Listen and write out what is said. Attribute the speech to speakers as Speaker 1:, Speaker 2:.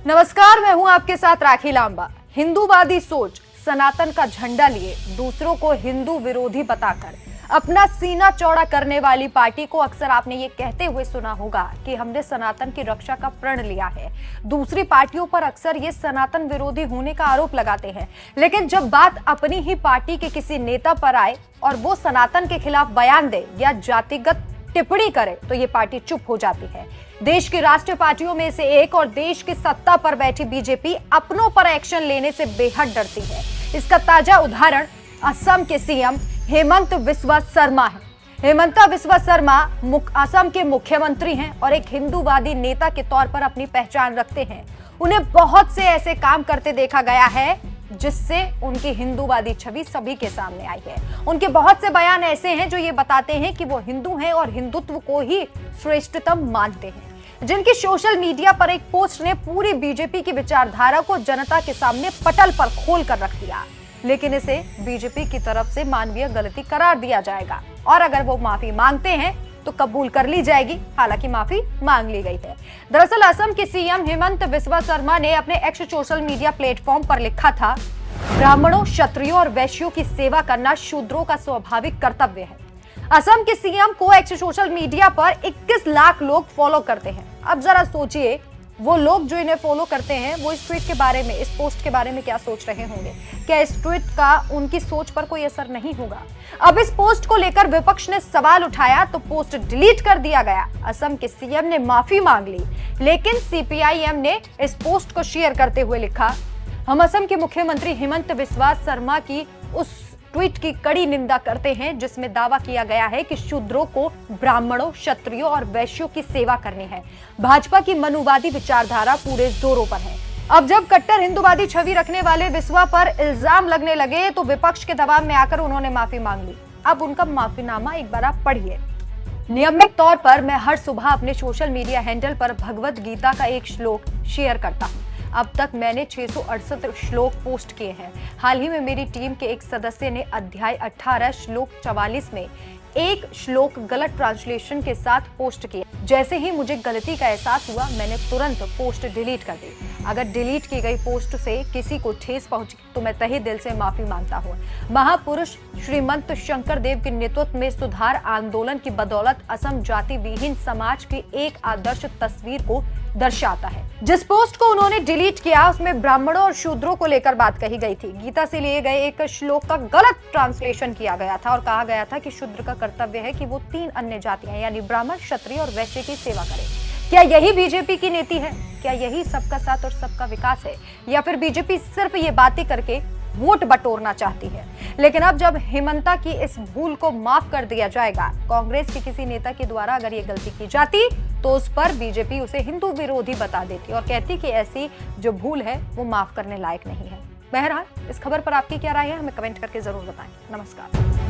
Speaker 1: नमस्कार, मैं हूं आपके साथ राखी लांबा। हिंदूवादी सोच, सनातन का झंडा लिए दूसरों को हिंदू विरोधी बताकर अपना सीना चौड़ा करने वाली पार्टी को अक्सर आपने ये कहते हुए सुना होगा कि हमने सनातन की रक्षा का प्रण लिया है। दूसरी पार्टियों पर अक्सर ये सनातन विरोधी होने का आरोप लगाते हैं, लेकिन जब बात अपनी ही पार्टी के किसी नेता पर आए और वो सनातन के खिलाफ बयान दे या जातिगत टिप्पणी करे तो ये पार्टी चुप हो जाती है। देश की राष्ट्रीय पार्टियों में से एक और देश की सत्ता पर बैठी बीजेपी अपनों पर एक्शन लेने से बेहद डरती है। इसका ताजा उदाहरण असम के सीएम हेमंत बिस्वा शर्मा है। हेमंत बिस्वा शर्मा असम के मुख्यमंत्री हैं और एक हिंदूवादी नेता के तौर पर अपनी पहचान रखते हैं। उन्हें बहुत से ऐसे काम करते देखा गया है जिससे उनकी हिंदूवादी छवि सभी के सामने आई है। उनके बहुत से बयान ऐसे हैं जो ये बताते हैं कि वो हिंदू हैं और हिंदुत्व को ही श्रेष्ठतम मानते हैं। जिनकी सोशल मीडिया पर एक पोस्ट ने पूरी बीजेपी की विचारधारा को जनता के सामने पटल पर खोल कर रख दिया, लेकिन इसे बीजेपी की तरफ से मानवीय गलती करार दिया जाएगा और अगर वो माफी मांगते हैं तो कबूल कर ली जाएगी। हालांकि माफी मांग ली गई है। दरअसल असम के सीएम हेमंत बिस्वा शर्मा ने अपने एक्स सोशल मीडिया प्लेटफॉर्म पर लिखा था, ब्राह्मणों, क्षत्रियों और वैश्यों की सेवा करना शूद्रों का स्वाभाविक कर्तव्य है। असम के सीएम को एक्स सोशल मीडिया पर 21 लाख लोग फॉलो करते हैं। अब जरा सोचिए, वो लोग जो इन्हें फॉलो करते हैं वो इस ट्वीट के बारे में, इस पोस्ट के बारे में क्या सोच रहे होंगे। क्या इस ट्वीट का उनकी सोच पर कोई असर नहीं होगा? अब इस पोस्ट को लेकर विपक्ष ने सवाल उठाया तो पोस्ट डिलीट कर दिया गया। असम के सीएम ने माफी मांग ली, लेकिन सीपीआईएम ने इस पोस्ट को शेयर करते हुए लिखा, हम असम के मुख्यमंत्री हेमंत बिस्वा शर्मा की उस ट्वीट की कड़ी निंदा करते हैं जिसमें दावा किया गया है कि शूद्रों को ब्राह्मणों, क्षत्रियों और वैश्यों की सेवा करनी है। भाजपा की मनुवादी विचारधारा पूरे जोरों पर है। अब जब कट्टर हिंदूवादी छवि रखने वाले बिस्वा पर इल्जाम लगने लगे तो विपक्ष के दबाव में आकर उन्होंने माफी मांग ली। अब उनका माफीनामा एक बार आप पढ़िए। नियमित तौर पर मैं हर सुबह अपने सोशल मीडिया हैंडल पर भगवत गीता का एक श्लोक शेयर करता हूँ। अब तक मैंने 668 श्लोक पोस्ट किए हैं। हाल ही में मेरी टीम के एक सदस्य ने अध्याय 18 श्लोक 44 में एक श्लोक गलत ट्रांसलेशन के साथ पोस्ट किया। जैसे ही मुझे गलती का एहसास हुआ, मैंने तुरंत पोस्ट डिलीट कर दी। अगर डिलीट की गई पोस्ट से किसी को ठेस पहुंची तो मैं तहे दिल से माफी मांगता हूँ। महापुरुष श्रीमंत शंकर देव के नेतृत्व में सुधार आंदोलन की बदौलत असम जाति विहीन समाज की एक आदर्श तस्वीर को दर्शाता है। जिस पोस्ट को उन्होंने डिलीट किया उसमें ब्राह्मणों और शूद्रों को लेकर बात कही गई थी। गीता से लिए गए एक श्लोक का गलत ट्रांसलेशन किया गया था और कहा गया था कि शूद्र का कर्तव्य है कि वो 3 अन्य जातियां यानी ब्राह्मण, क्षत्रिय और वैश्य की सेवा करे। क्या यही बीजेपी की नीति है? क्या यही सबका साथ और सबका विकास है? या फिर बीजेपी सिर्फ ये बातें करके वोट बटोरना चाहती है? लेकिन अब जब हेमंता की इस भूल को माफ कर दिया जाएगा, कांग्रेस के किसी नेता के द्वारा अगर ये गलती की जाती तो उस पर बीजेपी उसे हिंदू विरोधी बता देती और कहती कि ऐसी जो भूल है वो माफ करने लायक नहीं है। बहरहाल इस खबर पर आपकी क्या राय है, हमें कमेंट करके जरूर बताएं। नमस्कार।